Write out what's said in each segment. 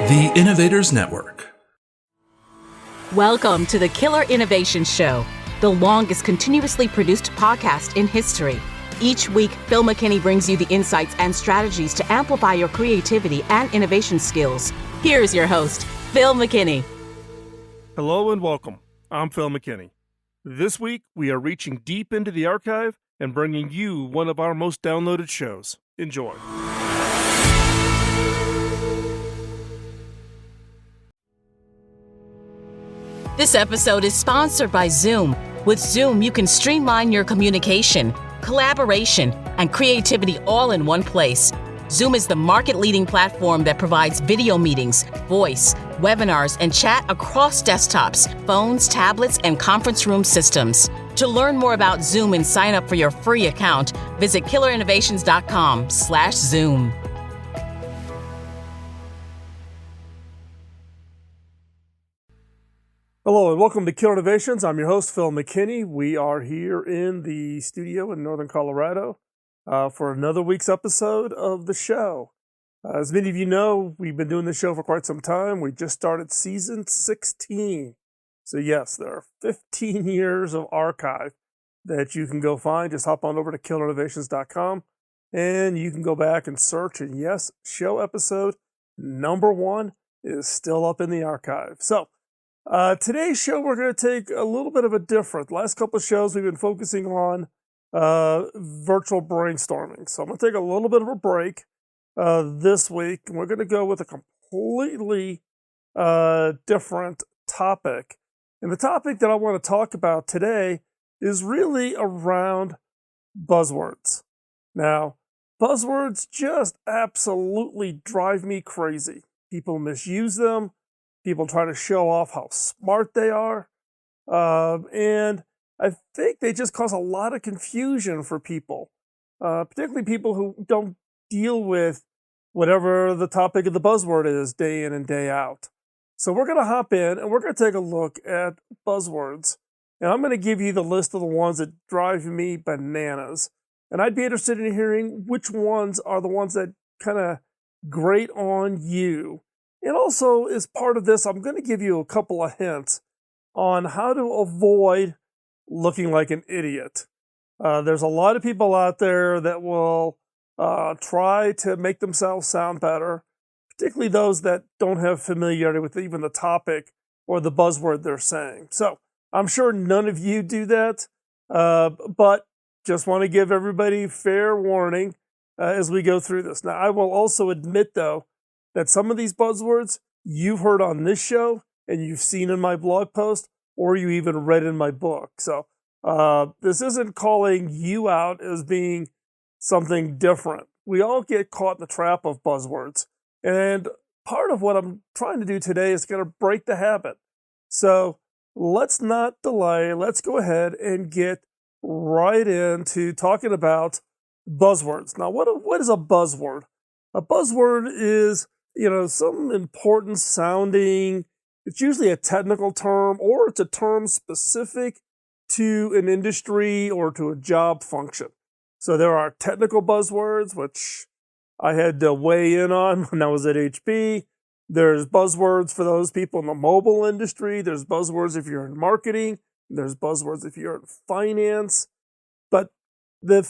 The Innovators Network. Welcome to the Killer Innovation Show, the longest continuously produced podcast in history. Each week, Phil McKinney brings you the insights and strategies to amplify your creativity and innovation skills. Here's your host, Phil McKinney. Hello and welcome. I'm Phil McKinney. This week, we are reaching deep into the archive and bringing you one of our most downloaded shows. Enjoy. This episode is sponsored by Zoom. With Zoom, you can streamline your communication, collaboration, and creativity all in one place. Zoom is the market-leading platform that provides video meetings, voice, webinars, and chat across desktops, phones, tablets, and conference room systems. To learn more about Zoom and sign up for your free account, visit killerinnovations.com/Zoom. Hello and welcome to Killer Innovations. I'm your host, Phil McKinney. We are here in the studio in Northern Colorado for another week's episode of the show. As many of you know, we've been doing this show for quite some time. We just started season 16. So yes, there are 15 years of archive that you can go find. Just hop on over to killerinnovations.com and you can go back and search. And yes, show episode number 1 is still up in the archive. So today's show, we're going to take a little bit of a different. Last couple of shows, we've been focusing on virtual brainstorming. So I'm going to take a little bit of a break this week, and we're going to go with a completely different topic. And the topic that I want to talk about today is really around buzzwords. Now, buzzwords just absolutely drive me crazy. People misuse them. People try to show off how smart they are. And I think they just cause a lot of confusion for people, particularly people who don't deal with whatever the topic of the buzzword is day in and day out. So we're going to hop in and we're going to take a look at buzzwords. And I'm going to give you the list of the ones that drive me bananas. And I'd be interested in hearing which ones are the ones that kind of grate on you. And also, as part of this, I'm going to give you a couple of hints on how to avoid looking like an idiot. There's a lot of people out there that will try to make themselves sound better, particularly those that don't have familiarity with even the topic or the buzzword they're saying. So I'm sure none of you do that, but just want to give everybody fair warning as we go through this. Now, I will also admit, though, that some of these buzzwords you've heard on this show and you've seen in my blog post or you even read in my book. So this isn't calling you out as being something different. We all get caught in the trap of buzzwords. And part of what I'm trying to do today is going to break the habit. So let's not delay. Let's go ahead and get right into talking about buzzwords. Now, what is a buzzword? A buzzword is some important sounding, it's usually a technical term or it's a term specific to an industry or to a job function. So there are technical buzzwords, which I had to weigh in on when I was at HB. There's buzzwords for those people in the mobile industry. There's buzzwords if you're in marketing. There's buzzwords if you're in finance. But the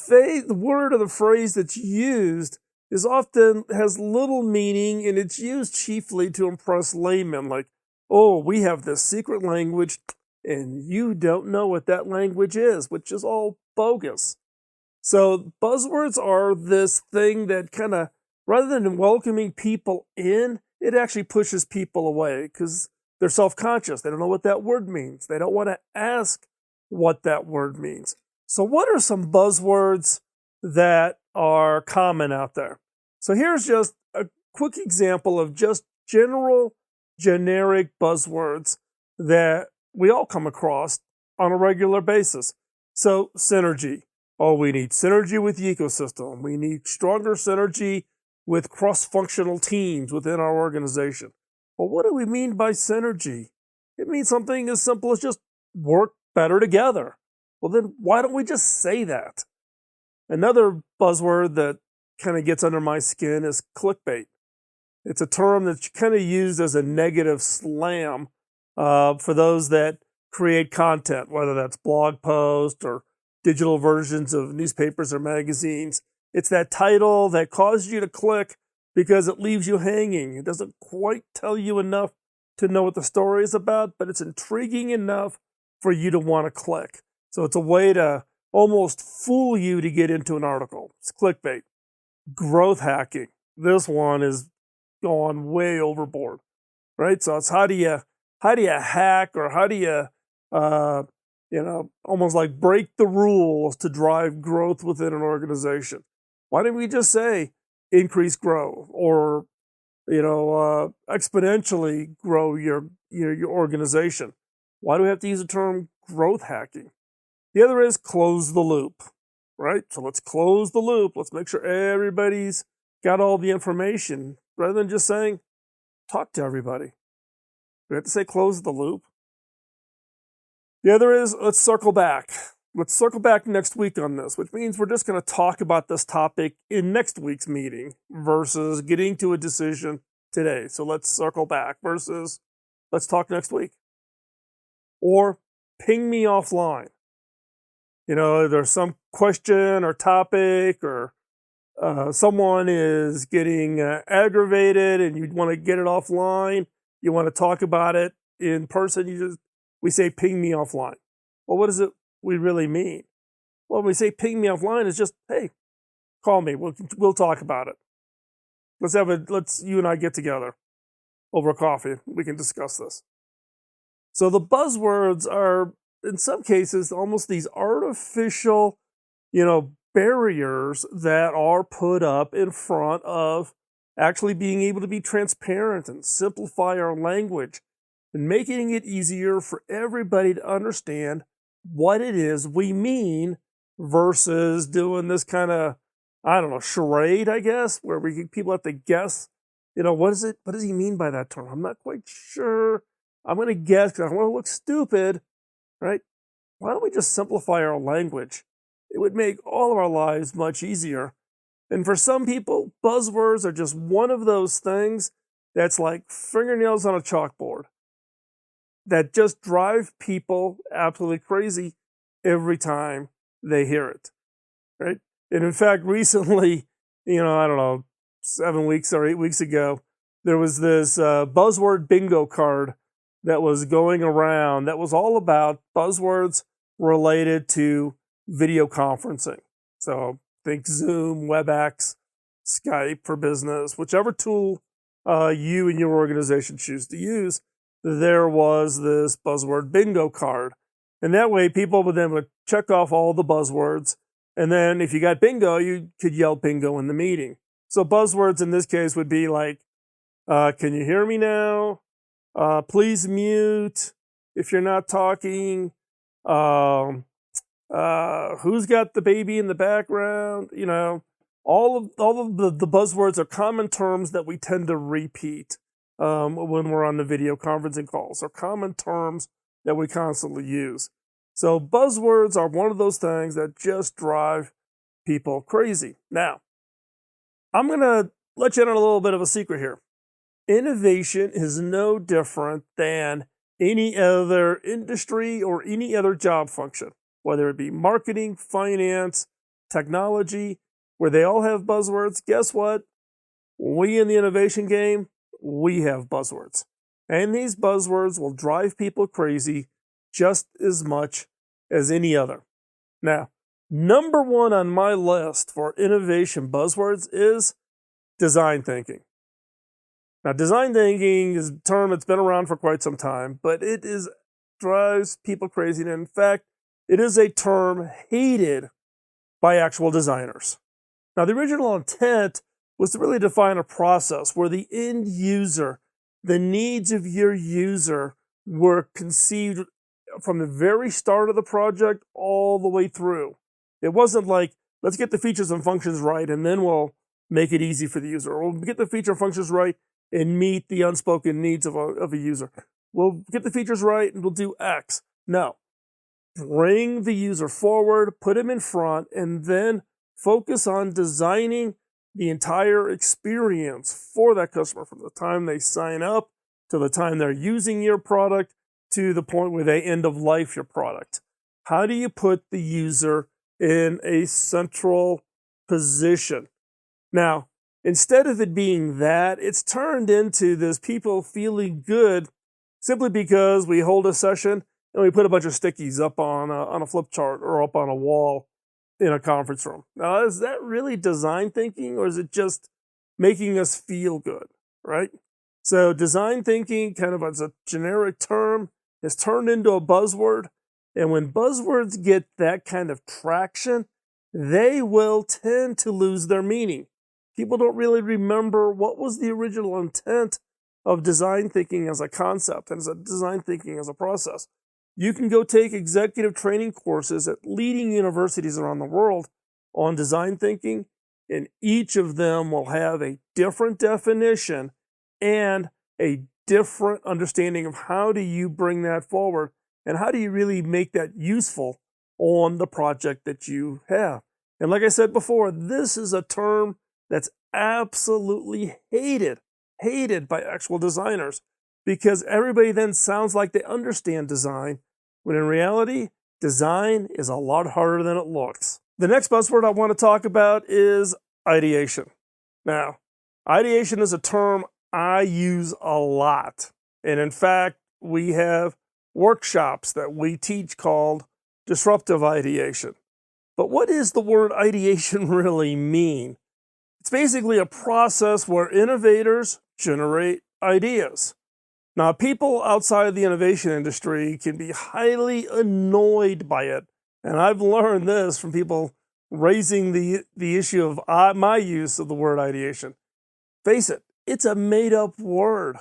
word or the phrase that's used is often has little meaning, and it's used chiefly to impress laymen, like, oh, we have this secret language, and you don't know what that language is, which is all bogus. So buzzwords are this thing that kind of, rather than welcoming people in, it actually pushes people away because they're self-conscious. They don't know what that word means. They don't want to ask what that word means. So what are some buzzwords that are common out there? So here's just a quick example of just general, generic buzzwords that we all come across on a regular basis. So synergy. Oh, we need synergy with the ecosystem. We need stronger synergy with cross-functional teams within our organization. Well, what do we mean by synergy? It means something as simple as just work better together. Well, then why don't we just say that? Another buzzword that kind of gets under my skin is clickbait. It's a term that's kind of used as a negative slam for those that create content, whether that's blog posts or digital versions of newspapers or magazines. It's that title that causes you to click because it leaves you hanging. It doesn't quite tell you enough to know what the story is about, but it's intriguing enough for you to want to click. So it's a way to almost fool you to get into an article. It's clickbait. Growth hacking. This one is going way overboard, right? So it's how do you hack, or how do you almost like break the rules to drive growth within an organization? Why didn't we just say increase growth, or exponentially grow your organization? Why do we have to use the term growth hacking? The other is close the loop, right? So let's close the loop. Let's make sure everybody's got all the information, rather than just saying talk to everybody. We have to say close the loop. The other is let's circle back. Let's circle back next week on this, which means we're just going to talk about this topic in next week's meeting versus getting to a decision today. So let's circle back versus let's talk next week. Or ping me offline. There's some question or topic, or someone is getting aggravated and you want to get it offline. You want to talk about it in person. We say ping me offline. Well, what does it we really mean? Well, when we say ping me offline, it's just, hey, call me. We'll talk about it. Let's you and I get together over coffee. We can discuss this. So the buzzwords are, in some cases, almost these artificial, barriers that are put up in front of actually being able to be transparent and simplify our language and making it easier for everybody to understand what it is we mean versus doing this kind of, charade, I guess, where people have to guess, what does he mean by that term? I'm not quite sure. I'm going to guess because I want to look stupid, right? Why don't we just simplify our language? It would make all of our lives much easier. And for some people, buzzwords are just one of those things that's like fingernails on a chalkboard that just drive people absolutely crazy every time they hear it, right? And in fact, recently, 7 weeks or 8 weeks ago, there was this buzzword bingo card that was going around that was all about buzzwords related to video conferencing. So think Zoom, WebEx, Skype for business, whichever tool you and your organization choose to use. There was this buzzword bingo card. And that way people would then check off all the buzzwords. And then if you got bingo, you could yell bingo in the meeting. So buzzwords in this case would be like, can you hear me now? Please mute if you're not talking. Who's got the baby in the background? All of the buzzwords are common terms that we tend to repeat when we're on the video conferencing calls, or common terms that we constantly use. So buzzwords are one of those things that just drive people crazy. Now, I'm going to let you in on a little bit of a secret here. Innovation is no different than any other industry or any other job function, whether it be marketing, finance, technology, where they all have buzzwords. Guess what? We in the innovation game, we have buzzwords. And these buzzwords will drive people crazy just as much as any other. Now, number one on my list for innovation buzzwords is design thinking. Now, design thinking is a term that's been around for quite some time, but it drives people crazy. And in fact, it is a term hated by actual designers. Now, the original intent was to really define a process where the end user, the needs of your user, were conceived from the very start of the project all the way through. It wasn't like, let's get the features and functions right, and then we'll make it easy for the user. Or we'll get the feature and functions right and meet the unspoken needs of a user. We'll get the features right and we'll do X. No. Bring the user forward, put him in front, and then focus on designing the entire experience for that customer from the time they sign up to the time they're using your product to the point where they end of life your product. How do you put the user in a central position? Now, instead of it being that, it's turned into this people feeling good simply because we hold a session and we put a bunch of stickies up on a flip chart or up on a wall in a conference room. Now, is that really design thinking, or is it just making us feel good, right? So design thinking, kind of as a generic term, is turned into a buzzword. And when buzzwords get that kind of traction, they will tend to lose their meaning. People don't really remember what was the original intent of design thinking as a concept and as a design thinking as a process. You can go take executive training courses at leading universities around the world on design thinking, and each of them will have a different definition and a different understanding of how do you bring that forward and how do you really make that useful on the project that you have. And like I said before, this is a term that's absolutely hated by actual designers, because everybody then sounds like they understand design, when in reality, design is a lot harder than it looks. The next buzzword I want to talk about is ideation. Now, ideation is a term I use a lot. And in fact, we have workshops that we teach called disruptive ideation. But what does the word ideation really mean? It's basically a process where innovators generate ideas. Now, people outside of the innovation industry can be highly annoyed by it. And I've learned this from people raising the issue of my use of the word ideation. Face it, it's a made-up word.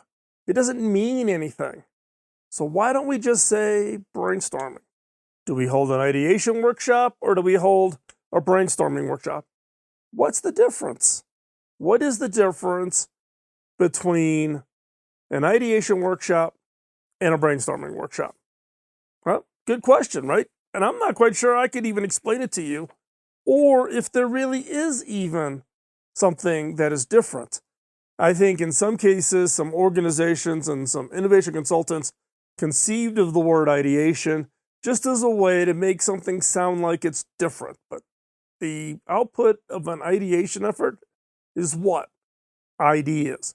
It doesn't mean anything. So why don't we just say brainstorming? Do we hold an ideation workshop or do we hold a brainstorming workshop? What's the difference? What is the difference between an ideation workshop and a brainstorming workshop? Well, good question, right? And I'm not quite sure I could even explain it to you, or if there really is even something that is different. I think in some cases, some organizations and some innovation consultants conceived of the word ideation just as a way to make something sound like it's different. But the output of an ideation effort is what? Ideas.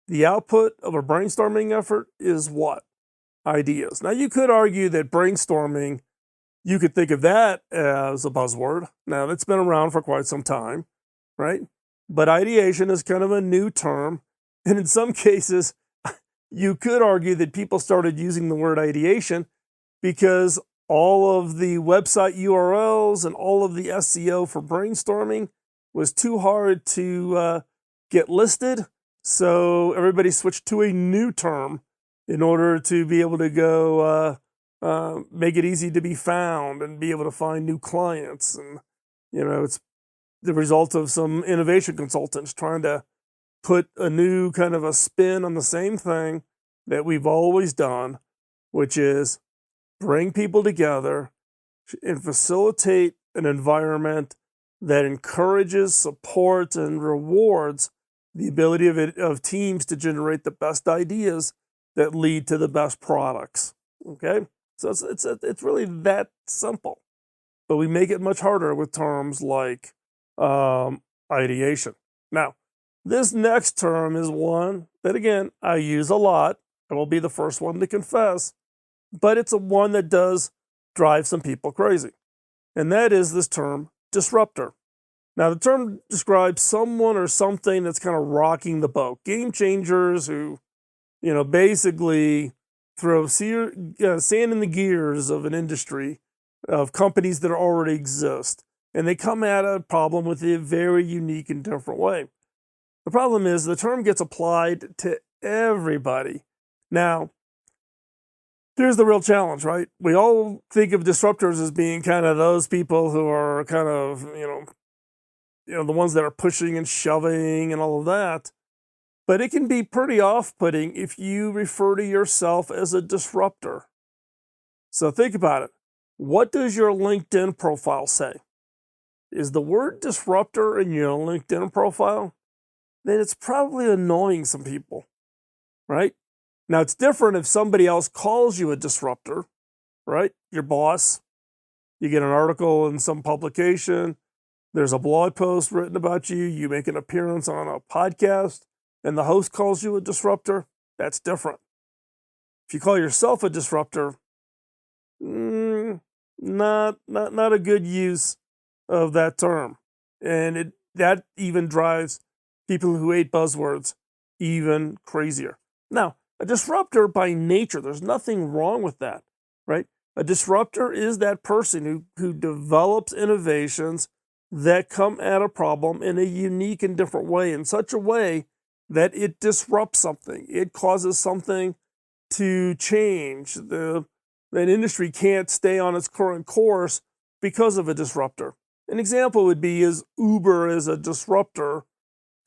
The output of a brainstorming effort is what? Ideas. Now, you could argue that brainstorming, you could think of that as a buzzword. Now, that's been around for quite some time, right? But ideation is kind of a new term. And in some cases, you could argue that people started using the word ideation because all of the website URLs and all of the SEO for brainstorming was too hard to get listed. So everybody switched to a new term in order to be able to go make it easy to be found and be able to find new clients. And, it's the result of some innovation consultants trying to put a new kind of a spin on the same thing that we've always done, which is bring people together and facilitate an environment that encourages, supports, and rewards the ability of teams to generate the best ideas that lead to the best products. Okay? So it's really that simple. But we make it much harder with terms like ideation. Now, this next term is one that, again, I use a lot. I will be the first one to confess, but it's a one that does drive some people crazy. And that is this term, disruptor. Now, the term describes someone or something that's kind of rocking the boat. Game changers who, basically throw sand in the gears of an industry, of companies that already exist. And they come at a problem with a very unique and different way. The problem is the term gets applied to everybody. Now, here's the real challenge, right? We all think of disruptors as being kind of those people who are kind of, the ones that are pushing and shoving and all of that. But it can be pretty off-putting if you refer to yourself as a disruptor. So think about it. What does your LinkedIn profile say? is the word disruptor in your LinkedIn profile, then it's probably annoying some people, right? Now, it's different if somebody else calls you a disruptor, right? Your boss, you get an article in some publication, there's a blog post written about you, you make an appearance on a podcast, and the host calls you a disruptor. That's different. If you call yourself a disruptor, not a good use of that term. And that even drives people who hate buzzwords even crazier. Now, a disruptor by nature, there's nothing wrong with that, right? A disruptor is that person who develops innovations that come at a problem in a unique and different way, in such a way that it disrupts something. It causes something to change. That industry can't stay on its current course because of a disruptor. An example would be is Uber is a disruptor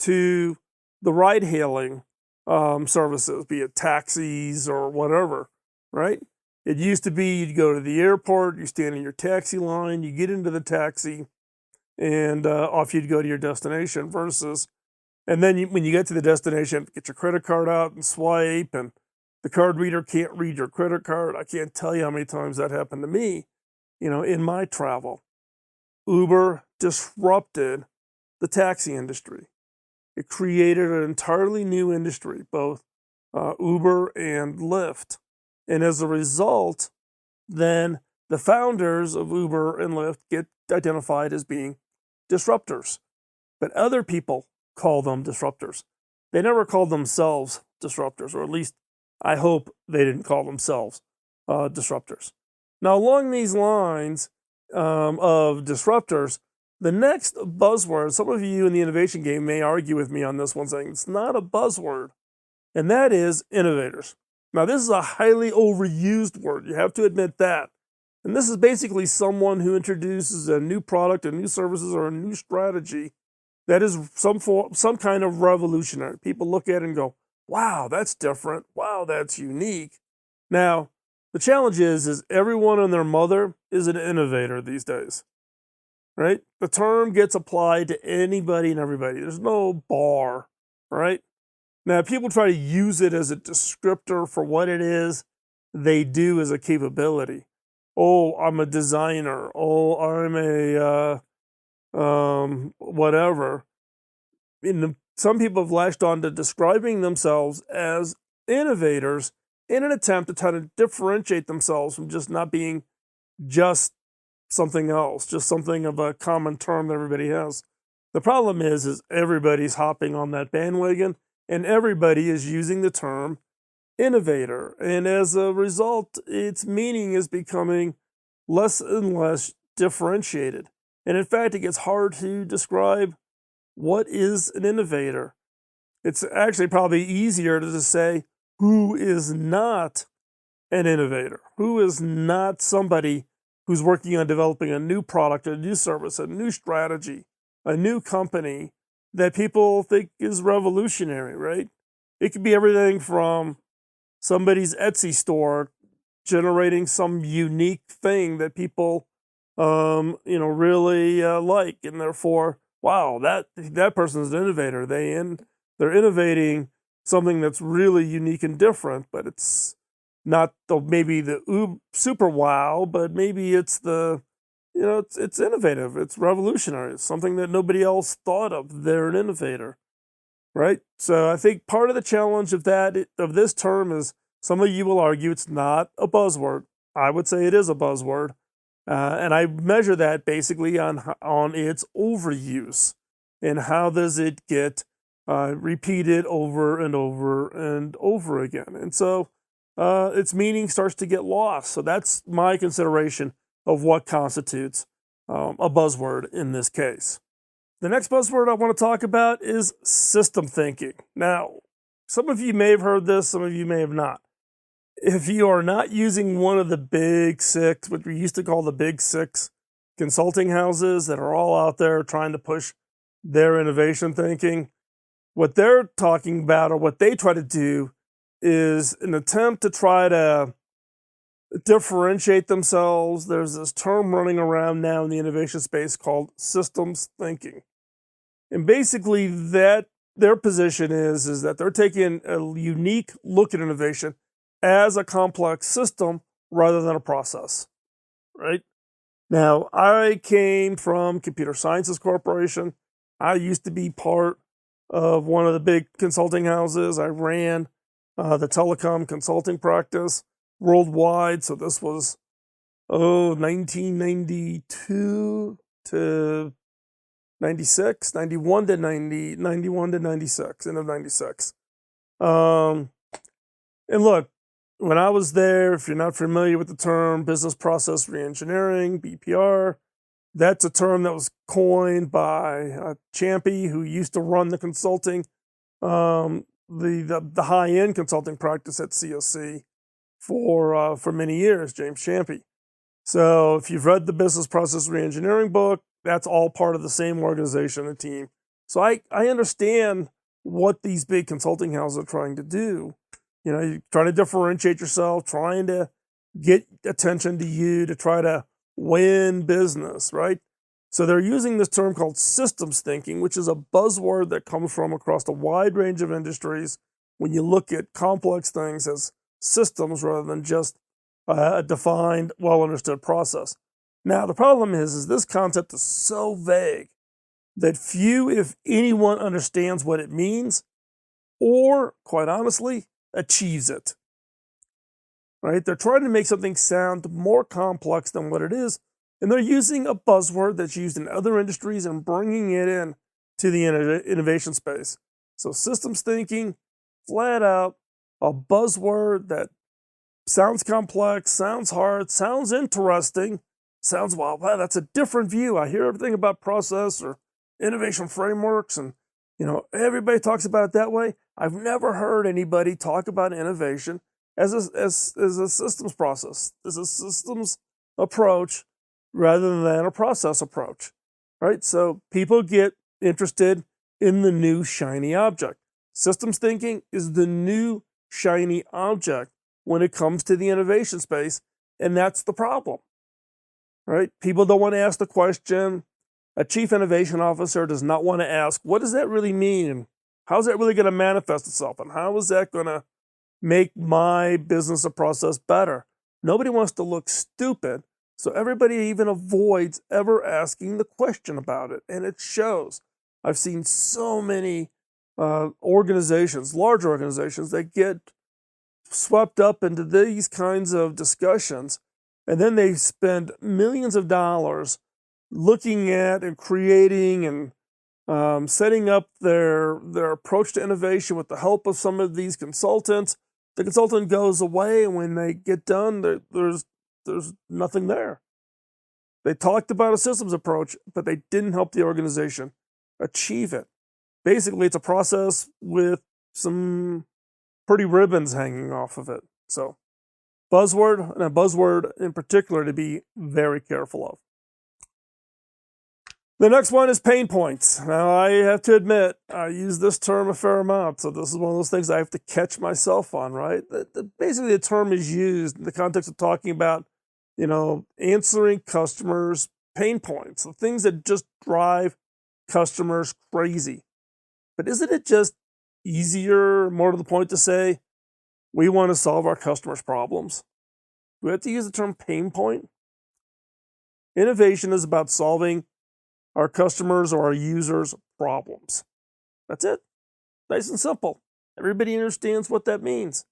to the ride-hailing services, be it taxis or whatever, right? It used to be you'd go to the airport, you stand in your taxi line, you get into the taxi, and off you'd go to your destination versus, and then when you get to the destination, get your credit card out and swipe, and the card reader can't read your credit card. I can't tell you how many times that happened to me, in my travel. Uber disrupted the taxi industry. It created an entirely new industry, both Uber and Lyft. And as a result, then the founders of Uber and Lyft get identified as being disruptors. But other people call them disruptors. They never called themselves disruptors, or at least I hope they didn't call themselves disruptors. Now, along these lines of disruptors, the next buzzword, some of you in the innovation game may argue with me on this one, saying it's not a buzzword, and that is innovators. Now, this is a highly overused word. You have to admit that. And this is basically someone who introduces a new product, a new services, or a new strategy that is some kind of revolutionary. People look at it and go, wow, that's different. Wow, that's unique. Now, the challenge is everyone and their mother is an innovator these days, right? The term gets applied to anybody and everybody. There's no bar, right? Now, people try to use it as a descriptor for what it is they do as a capability. Oh, I'm a designer. Oh, I'm a whatever. Some people have latched on to describing themselves as innovators in an attempt to try to differentiate themselves from just not being just something else, just something of a common term that everybody has. The problem is everybody's hopping on that bandwagon, and everybody is using the term innovator. And as a result, its meaning is becoming less and less differentiated. And in fact, it gets hard to describe what is an innovator. It's actually probably easier to just say who is not an innovator, who is not somebody who's working on developing a new product, a new service, a new strategy, a new company that people think is revolutionary, right? It could be everything from somebody's Etsy store generating some unique thing that people, really like, and therefore, wow, that person's an innovator. They're innovating something that's really unique and different, but it's not maybe the super wow, but maybe it's it's innovative, it's revolutionary, it's something that nobody else thought of. They're an innovator, right? So I think part of the challenge of this term is some of you will argue it's not a buzzword. I would say it is a buzzword, and I measure that basically on its overuse and how does it get repeated over and over and over again, and so its meaning starts to get lost. So that's my consideration of what constitutes a buzzword in this case. The next buzzword I want to talk about is system thinking. Now, some of you may have heard this, some of you may have not. If you are not using one of the big six, what we used to call the big six consulting houses that are all out there trying to push their innovation thinking, what they're talking about or what they try to do is an attempt to try to differentiate themselves. There's this term running around now in the innovation space called systems thinking. And basically that their position is that they're taking a unique look at innovation as a complex system rather than a process, right? Now, I came from Computer Sciences Corporation. I used to be part of one of the big consulting houses. I ran the telecom consulting practice worldwide. So this was, 1992 to 96, 91 to 90, 91 to 96, end of 96. And look, when I was there, if you're not familiar with the term business process reengineering, BPR, that's a term that was coined by Champy, who used to run the consulting, the high-end consulting practice at COC for many years, James Champy. So if you've read the business process reengineering book, that's all part of the same organization and team. So I understand what these big consulting houses are trying to do. You know, you're trying to differentiate yourself, trying to get attention to you to try to win business, right? So they're using this term called systems thinking, which is a buzzword that comes from across a wide range of industries when you look at complex things as systems rather than just a defined, well-understood process. Now, the problem is this concept is so vague that few, if anyone, understands what it means or, quite honestly, achieves it. Right? They're trying to make something sound more complex than what it is, and they're using a buzzword that's used in other industries and bringing it in to the innovation space. So systems thinking, flat out, a buzzword that sounds complex, sounds hard, sounds interesting, sounds, wow, that's a different view. I hear everything about process or innovation frameworks, and everybody talks about it that way. I've never heard anybody talk about innovation as a systems process, as a systems approach rather than a process approach, right? So people get interested in the new shiny object. Systems thinking is the new shiny object when it comes to the innovation space, and that's the problem, right? People don't want to ask the question. A chief innovation officer does not want to ask, what does that really mean? And how's that really going to manifest itself? And how is that going to make my business or process better? Nobody wants to look stupid, so everybody even avoids ever asking the question about it, and it shows. I've seen so many organizations, large organizations, that get swept up into these kinds of discussions, and then they spend millions of dollars looking at and creating and setting up their approach to innovation with the help of some of these consultants. The consultant goes away, and when they get done, there's nothing there. They talked about a systems approach, but they didn't help the organization achieve it. Basically, it's a process with some pretty ribbons hanging off of it. So, buzzword, and a buzzword in particular to be very careful of. The next one is pain points. Now, I have to admit, I use this term a fair amount, so this is one of those things I have to catch myself on, right? Basically, the term is used in the context of talking about, answering customers' pain points, the things that just drive customers crazy. But isn't it just easier, more to the point, to say, we want to solve our customers' problems? Do we have to use the term pain point? Innovation is about solving our customers or our users' problems. That's it. Nice and simple. Everybody understands what that means.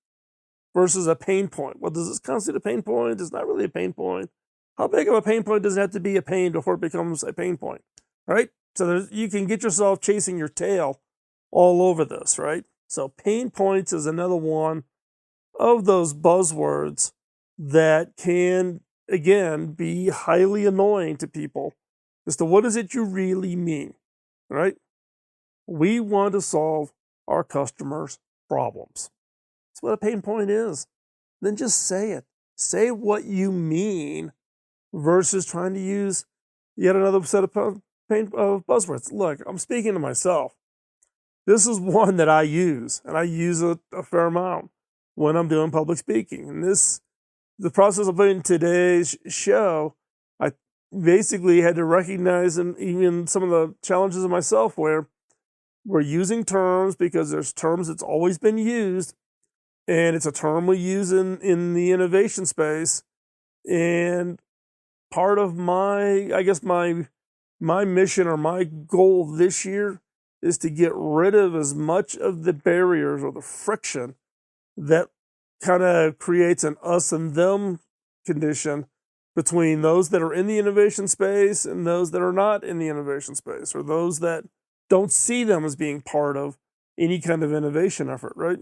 Versus a pain point. Well, does this constitute a pain point? It's not really a pain point. How big of a pain point does it have to be a pain before it becomes a pain point? Right? So you can get yourself chasing your tail all over this, right? So pain points is another one of those buzzwords that can, again, be highly annoying to people as to what is it you really mean, right? We want to solve our customers' problems. That's what a pain point is. Then just say it. Say what you mean versus trying to use yet another set of buzzwords. Look, I'm speaking to myself. This is one that I use, and I use it a fair amount when I'm doing public speaking. And this the process of putting today's show, I basically had to recognize, and even some of the challenges of myself, where we're using terms because there's terms that's always been used, and it's a term we use in the innovation space. And part of my, I guess my mission or my goal this year is to get rid of as much of the barriers or the friction that kind of creates an us and them condition between those that are in the innovation space and those that are not in the innovation space, or those that don't see them as being part of any kind of innovation effort, right?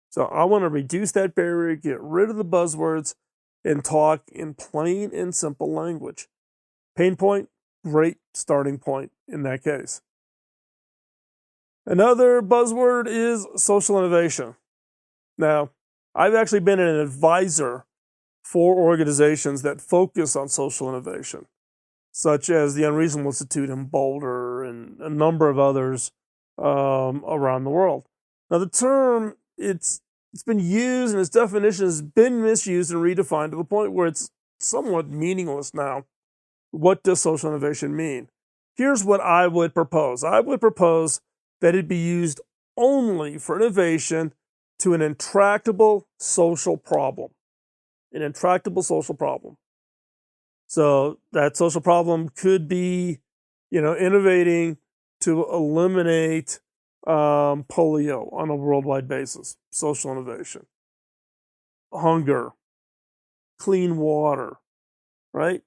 So I want to reduce that barrier, get rid of the buzzwords, and talk in plain and simple language. Pain point, great starting point in that case. Another buzzword is social innovation. Now, I've actually been an advisor for organizations that focus on social innovation, such as the Unreasonable Institute in Boulder and a number of others around the world. Now, the term, it's been used and its definition has been misused and redefined to the point where it's somewhat meaningless now. What does social innovation mean? Here's what I would propose. I would propose that it be used only for innovation to an intractable social problem. An intractable social problem. So that social problem could be, innovating to eliminate polio on a worldwide basis. Social innovation. Hunger. Clean water. Right?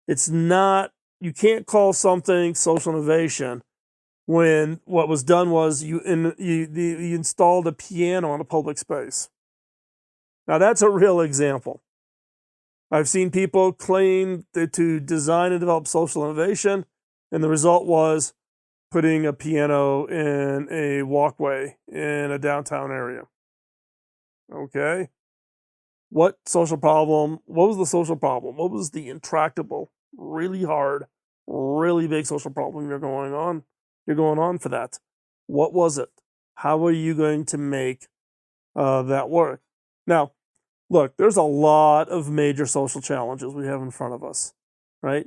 It's not, you can't call something social innovation when what was done was you installed a piano in a public space. Now that's a real example. I've seen people claim to design and develop social innovation, and the result was putting a piano in a walkway in a downtown area. Okay? What social problem? What was the social problem? What was the intractable, really hard, really big social problem you're going on for that? What was it? How are you going to make that work? Now, look, there's a lot of major social challenges we have in front of us, right?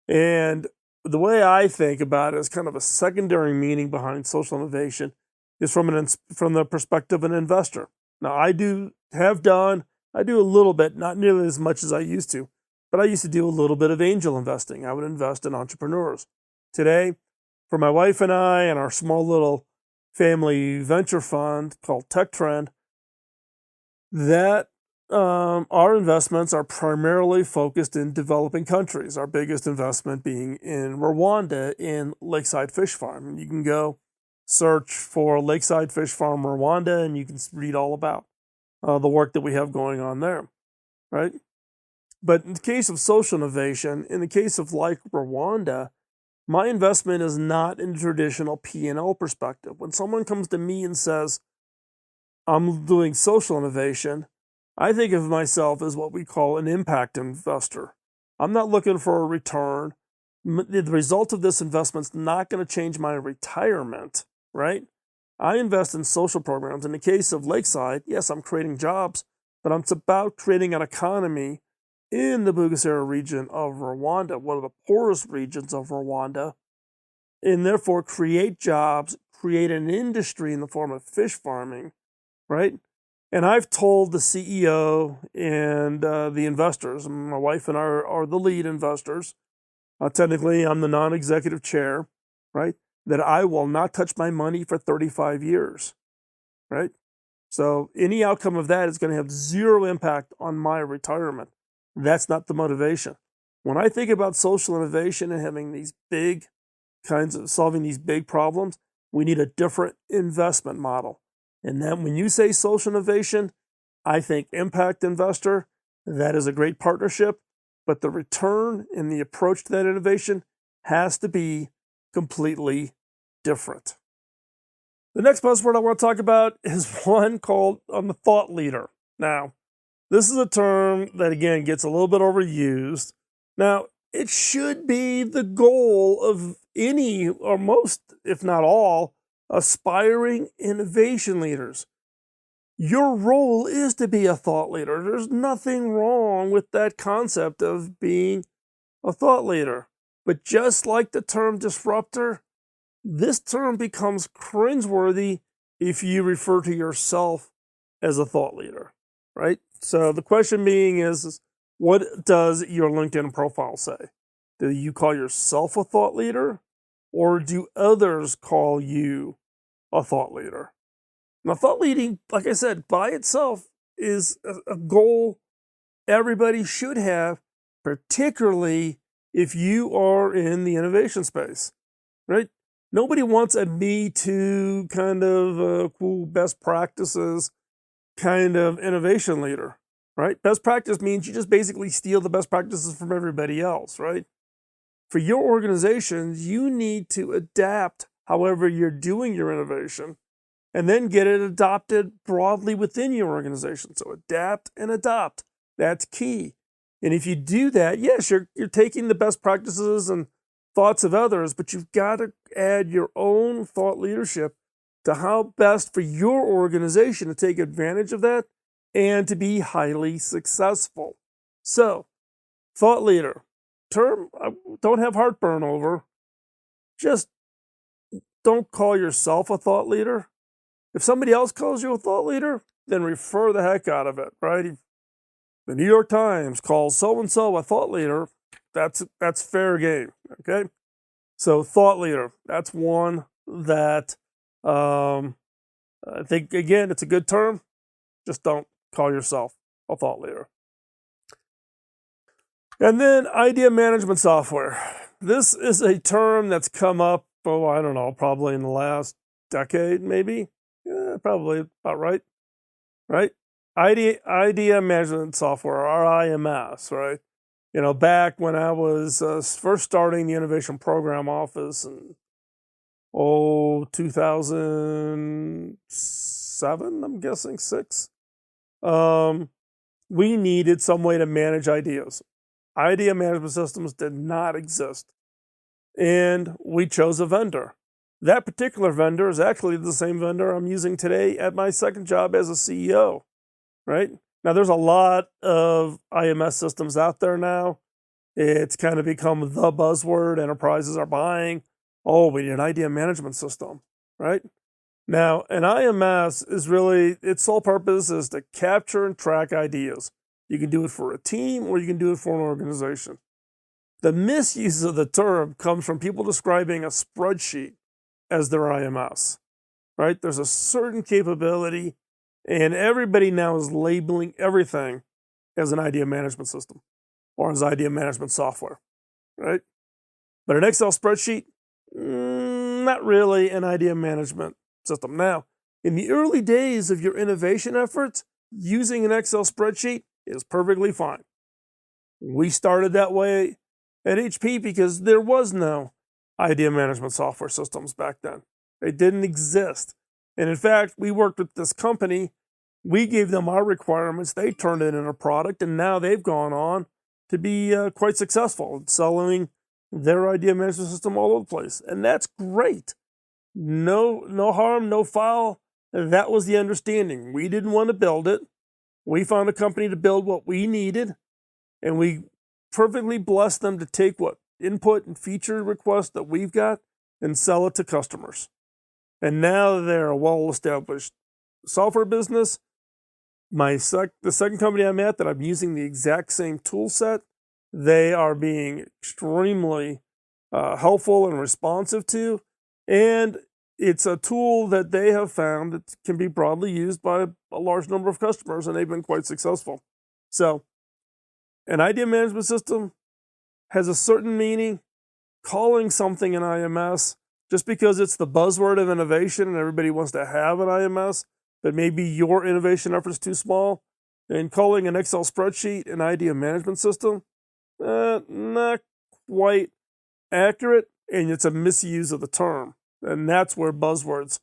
And the way I think about it is kind of a secondary meaning behind social innovation is from the perspective of an investor. Now, I do a little bit, not nearly as much as I used to, but I used to do a little bit of angel investing. I would invest in entrepreneurs. Today, for my wife and I and our small little family venture fund called Tech Trend, that our investments are primarily focused in developing countries. Our biggest investment being in Rwanda in Lakeside Fish Farm. And you can go search for Lakeside Fish Farm Rwanda and you can read all about the work that we have going on there, right? But in the case of social innovation, in the case of like Rwanda, my investment is not in the traditional P&L perspective. When someone comes to me and says, I'm doing social innovation, I think of myself as what we call an impact investor. I'm not looking for a return. The result of this investment is not going to change my retirement, right? I invest in social programs. In the case of Lakeside, yes, I'm creating jobs, but it's about creating an economy in the Bugesera region of Rwanda, one of the poorest regions of Rwanda, and therefore create jobs, create an industry in the form of fish farming, right? And I've told the CEO and the investors, and my wife and I are the lead investors. Technically, I'm the non-executive chair, right? That I will not touch my money for 35 years, right? So any outcome of that is going to have zero impact on my retirement. That's not the motivation. When I think about social innovation and having these big kinds of solving these big problems, we need a different investment model. And then when you say social innovation, I think impact investor, that is a great partnership, but the return and the approach to that innovation has to be completely different. The next buzzword I want to talk about is one called the thought leader. Now, this is a term that, again, gets a little bit overused. Now, it should be the goal of any or most, if not all, aspiring innovation leaders. Your role is to be a thought leader. There's nothing wrong with that concept of being a thought leader. But just like the term disruptor, this term becomes cringeworthy if you refer to yourself as a thought leader, right? So the question being is what does your LinkedIn profile say? Do you call yourself a thought leader, or do others call you a thought leader? Now, thought leading, like I said, by itself is a goal everybody should have, particularly if you are in the innovation space, right? Nobody wants a me too kind of cool best practices kind of innovation leader, right? Best practice means you just basically steal the best practices from everybody else, right? For your organizations, you need to adapt however you're doing your innovation and then get it adopted broadly within your organization. So adapt and adopt. That's key. And if you do that, yes, you're taking the best practices and thoughts of others, but you've got to add your own thought leadership to how best for your organization to take advantage of that and to be highly successful. So, thought leader, term I don't have heartburn over. Just don't call yourself a thought leader. If somebody else calls you a thought leader, then refer the heck out of it, right? If the New York Times calls so-and-so a thought leader, that's fair game, okay? So thought leader, that's one that I think, again, it's a good term. Just don't call yourself a thought leader. And then idea management software. This is a term that's come up, I don't know, probably in the last decade, maybe. Yeah, probably about right? Idea management software, or IMS, right? You know, back when I was first starting the innovation program office in 2007, I'm guessing, 6. We needed some way to manage ideas. Idea management systems did not exist. And we chose a vendor. That particular vendor is actually the same vendor I'm using today at my second job as a CEO, right? Now, there's a lot of IMS systems out there now. It's kind of become the buzzword. Enterprises are buying. Oh, we need an idea management system, right? Now, an IMS is really, its sole purpose is to capture and track ideas. You can do it for a team or you can do it for an organization. The misuse of the term comes from people describing a spreadsheet as their IMS, right? There's a certain capability, and everybody now is labeling everything as an idea management system or as idea management software, right? But an Excel spreadsheet, not really an idea management system. Now, in the early days of your innovation efforts, using an Excel spreadsheet is perfectly fine. We started that way at HP because there was no idea management software systems back then. They didn't exist. And in fact, we worked with this company. We gave them our requirements. They turned it into a product, and now they've gone on to be quite successful in selling their idea management system all over the place. And that's great. No harm, no foul. That was the understanding. We didn't want to build it. We found a company to build what we needed, and we perfectly blessed them to take what input and feature requests that we've got and sell it to customers. And now they're a well-established software business. The second company I'm at that I'm using the exact same tool set, they are being extremely helpful and responsive to. And it's a tool that they have found that can be broadly used by a large number of customers, and they've been quite successful. So an idea management system has a certain meaning. Calling something an IMS just because it's the buzzword of innovation and everybody wants to have an IMS, but maybe your innovation effort is too small, and calling an Excel spreadsheet an idea management system, not quite accurate, and it's a misuse of the term. And that's where buzzwords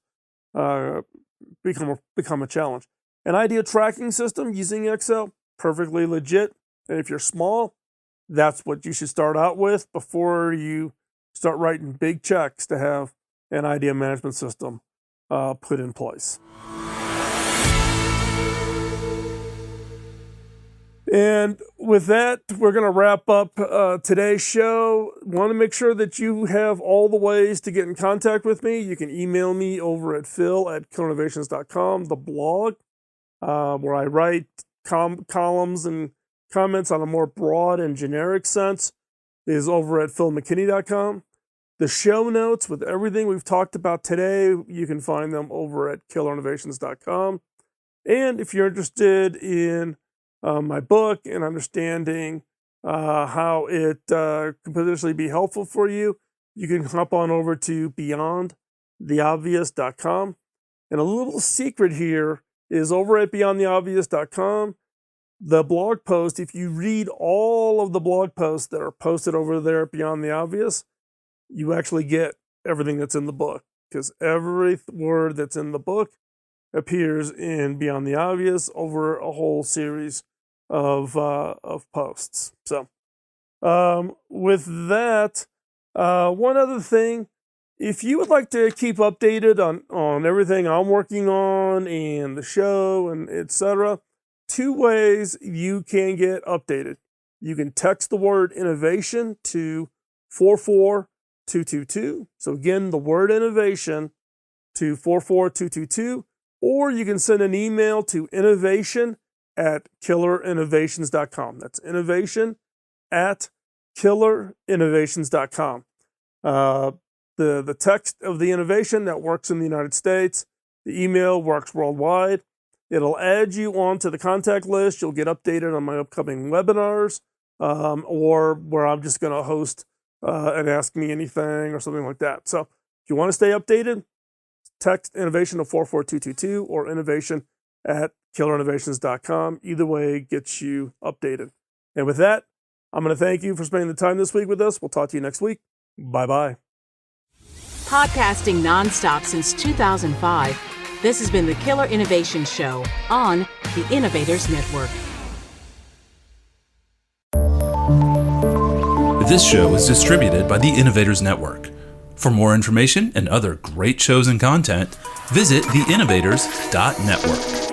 become a challenge. An idea tracking system using Excel, perfectly legit. And if you're small, that's what you should start out with before you start writing big checks to have an idea management system put in place. And with that, we're going to wrap up today's show. Want to make sure that you have all the ways to get in contact with me. You can email me over at phil@killerinnovations.com, the blog, where I write columns and comments on a more broad and generic sense, is over at philmckinney.com. The show notes with everything we've talked about today, you can find them over at killerinnovations.com. And if you're interested in my book and understanding how it can potentially be helpful for you, you can hop on over to beyondtheobvious.com. And a little secret here is over at beyondtheobvious.com, the blog post, if you read all of the blog posts that are posted over there at Beyond the Obvious, you actually get everything that's in the book, because every word that's in the book appears in Beyond the Obvious over a whole series of posts. So with that, one other thing, if you would like to keep updated on everything I'm working on and the show and etc., 2 ways you can get updated. You can text the word innovation to 44222. So again, the word innovation to 44222, or you can send an email to innovation@killerinnovations.com. That's innovation@killerinnovations.com. The text of the innovation, that works in the United States. The email works worldwide. It'll add you onto the contact list. You'll get updated on my upcoming webinars, or where I'm just going to host and ask me anything or something like that. So if you want to stay updated, text innovation to 44222 or innovation@killerinnovations.com. Either way gets you updated. And with that, I'm going to thank you for spending the time this week with us. We'll talk to you next week. Bye-bye. Podcasting nonstop since 2005, this has been the Killer Innovation Show on the Innovators Network. This show is distributed by the Innovators Network. For more information and other great shows and content, visit theinnovators.network.